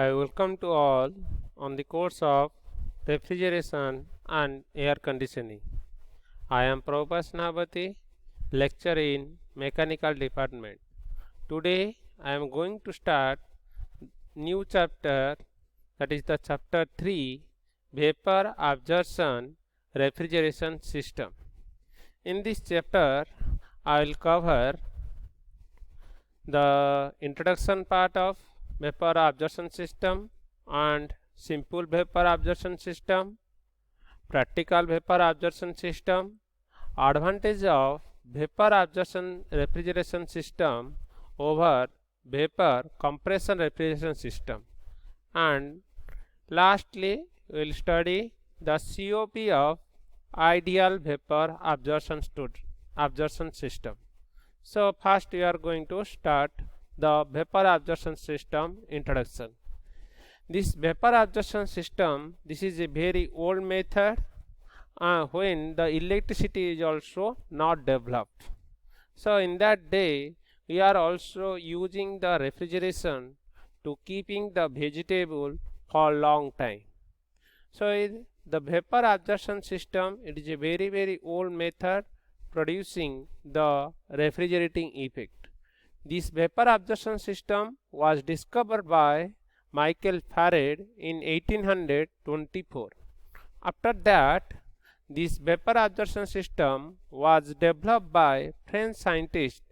I welcome to all on the course of refrigeration and air conditioning. I am Prabhupada Snabati, lecturer in mechanical department. Today I am going to start new chapter, that is the chapter 3, Vapour Absorption Refrigeration System. In this chapter I will cover the introduction part of vapor absorption system and simple vapor absorption system, practical vapor absorption system, advantage of vapor absorption refrigeration system over vapor compression refrigeration system, and lastly we will study the COP of ideal vapor absorption system. So first we are going to start the vapor absorption system introduction. This vapor absorption system, this is a very old method when the electricity is also not developed. So in that day we are also using the refrigeration to keeping the vegetable for long time. So the vapor absorption system, it is a very old method producing the refrigerating effect. This vapor absorption system was discovered by Michael Farad in 1824. After that, this vapor absorption system was developed by French scientist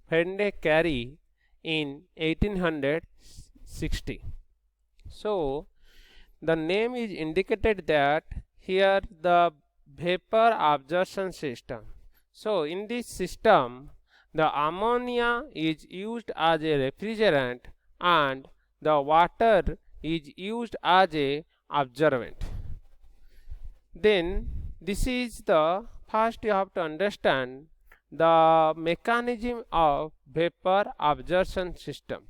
Fernand Carré in 1860. So the name is indicated that here the vapor absorption system. So in this system the ammonia is used as a refrigerant and the water is used as a absorbent. Then this is the first you have to understand the mechanism of vapor absorption system.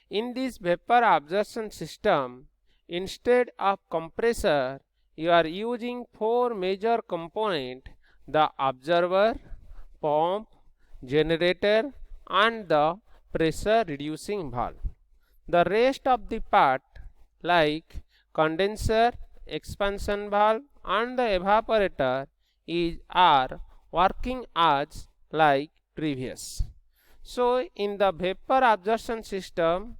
In this vapor absorption system, instead of compressor you are using four major components: the absorber, pump, generator and the pressure reducing valve. The rest of the part like condenser, expansion valve and the evaporator are working as like previous. So in the vapor absorption system,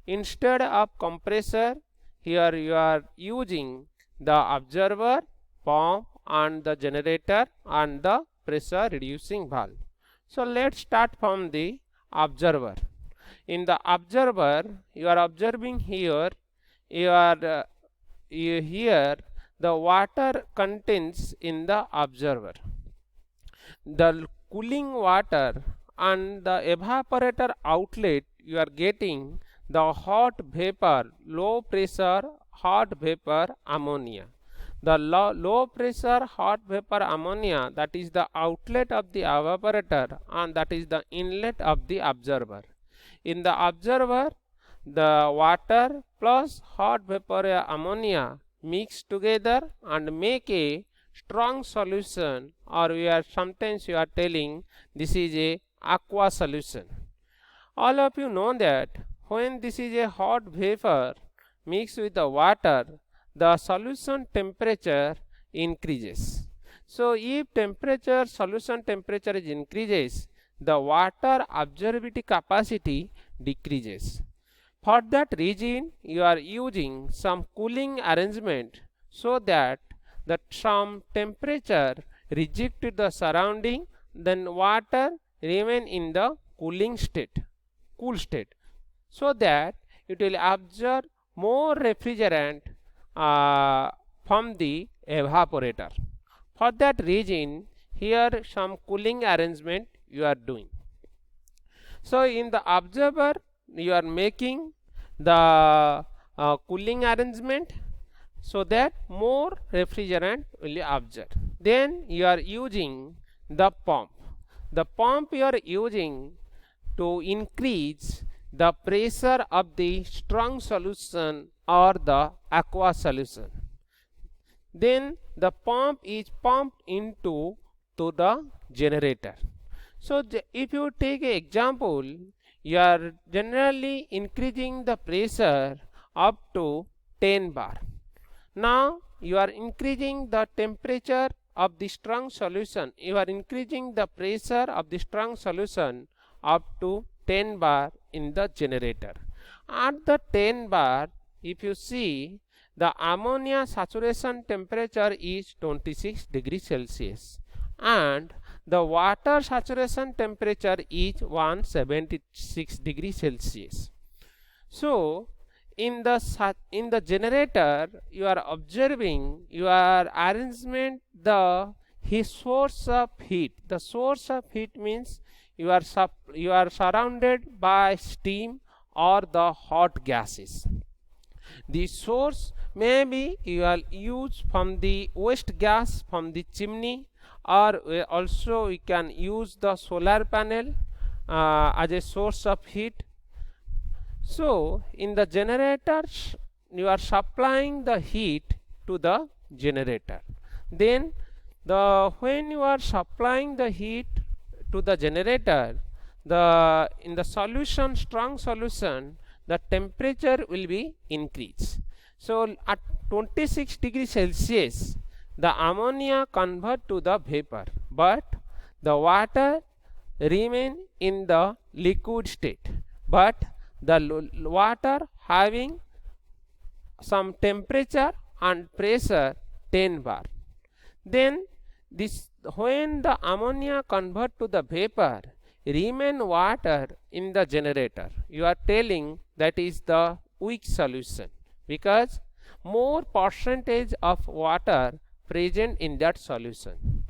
instead of compressor here you are using the absorber, pump and the generator and the pressure reducing valve. So let's start from the absorber. In the absorber you are observing here here the water contains in the absorber. The cooling water and the evaporator outlet you are getting the hot vapor, low pressure hot vapor ammonia. The low pressure hot vapor ammonia, that is the outlet of the evaporator and that is the inlet of the absorber. In the absorber the water plus hot vapor ammonia mix together and make a strong solution, or sometimes you are telling this is a aqua solution. All of you know that when this is a hot vapor mixed with the water, the solution temperature increases. So if solution temperature is increases, the water absorbability capacity decreases. For that reason you are using some cooling arrangement so that some temperature reject the surrounding, then water remain in the cool state, so that it will absorb more refrigerant from the evaporator. For that reason here some cooling arrangement you are doing. So in the absorber you are making the cooling arrangement so that more refrigerant will be absorbed. Then you are using the pump. The pump you are using to increase the pressure of the strong solution or the aqua solution. Then the pump is pumped into the generator. So if you take an example, you are generally increasing the pressure up to 10 bar. Now you are increasing the temperature of the strong solution, you are increasing the pressure of the strong solution up to 10 bar in the generator. At the 10 bar, if you see, the ammonia saturation temperature is 26 degrees Celsius and the water saturation temperature is 176 degrees Celsius. So in the generator, you are observing your arrangement the source of heat. The source of heat means you are surrounded by steam or the hot gases. The source maybe you will use from the waste gas from the chimney, or also we can use the solar panel as a source of heat. So in the generators you are supplying the heat to the generator. Then when you are supplying the heat to the generator, in the solution, strong solution, the temperature will be increased. So at 26 degrees Celsius, the ammonia convert to the vapor, but the water remain in the liquid state, but the water having some temperature and pressure 10 bar. Then when the ammonia convert to the vapor, remain water in the generator, you are telling that is the weak solution, because more percentage of water present in that solution.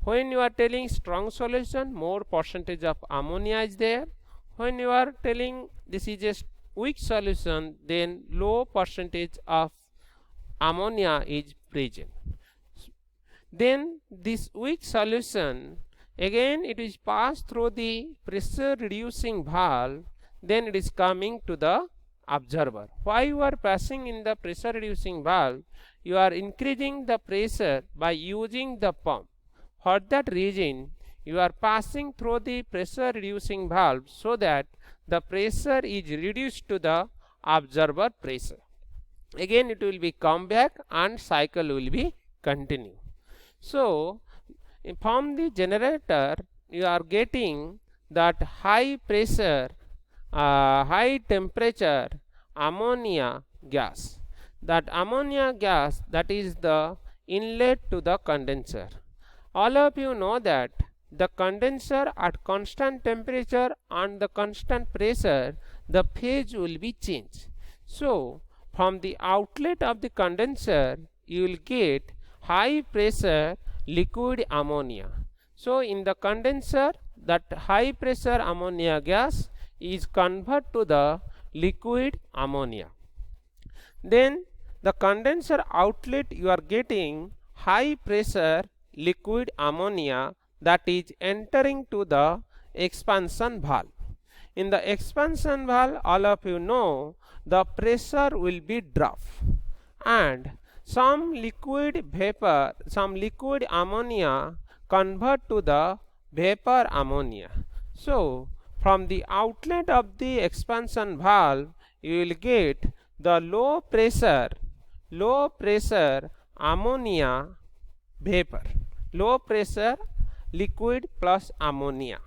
When you are telling strong solution, more percentage of ammonia is there. When you are telling this is a weak solution, then low percentage of ammonia is present. Then this weak solution, again it is passed through the pressure reducing valve, then it is coming to the observer. Why you are passing in the pressure reducing valve? You are increasing the pressure by using the pump. For that reason, you are passing through the pressure reducing valve so that the pressure is reduced to the observer pressure. Again it will be come back and cycle will be continue. So from the generator you are getting that high pressure, high temperature ammonia gas. That ammonia gas, that is the inlet to the condenser. All of you know that the condenser at constant temperature and the constant pressure, the phase will be changed. So from the outlet of the condenser you will get high pressure liquid ammonia. So in the condenser, that high pressure ammonia gas is converted to the liquid ammonia. Then the condenser outlet you are getting high pressure liquid ammonia that is entering to the expansion valve. In the expansion valve, all of you know the pressure will be dropped and some liquid vapor, some liquid ammonia convert to the vapor ammonia. So from the outlet of the expansion valve you will get the low pressure ammonia vapor, low pressure liquid plus ammonia.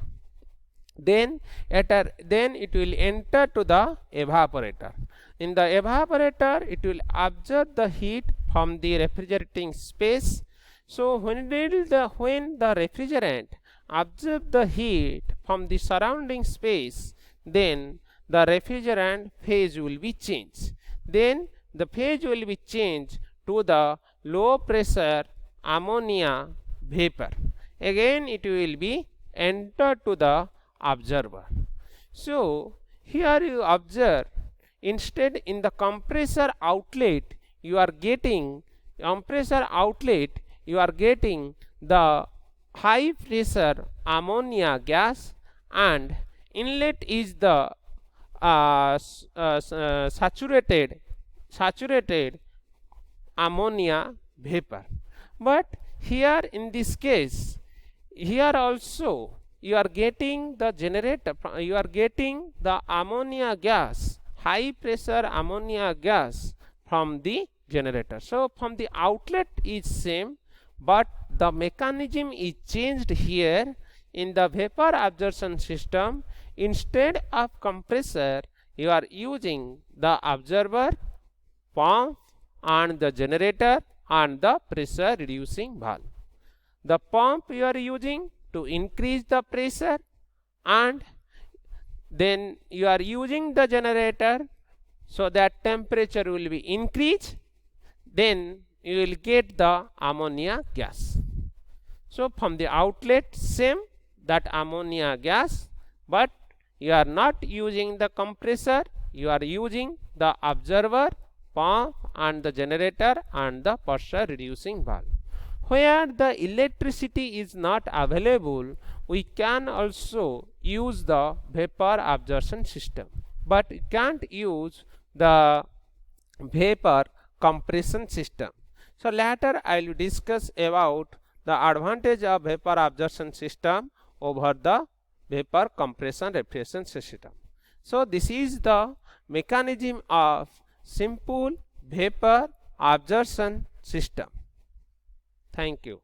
Then it will enter to the evaporator. In the evaporator it will absorb the heat from the refrigerating space. So when the refrigerant absorb the heat from the surrounding space, then the refrigerant phase will be changed. Then the phase will be changed to the low pressure ammonia vapor. Again it will be entered to the observer. So here you observe, instead in the compressor outlet you are getting the high pressure ammonia gas and inlet is the saturated ammonia vapor. But here in this case, here also you are getting the generator, you are getting the ammonia gas, high pressure ammonia gas from the generator. So from the outlet is same, but the mechanism is changed here. In the vapor absorption system, instead of compressor, you are using the observer, pump and the generator and the pressure reducing valve. The pump you are using to increase the pressure, and then you are using the generator so that temperature will be increased, then you will get the ammonia gas. So from the outlet same, that ammonia gas, but you are not using the compressor, you are using the observer, pump and the generator and the pressure reducing valve. Where the electricity is not available, we can also use the vapor absorption system, but we can't use the vapor compression system. So later I will discuss about the advantage of vapor absorption system over the vapor compression refrigeration system. So this is the mechanism of simple vapor absorption system. Thank you.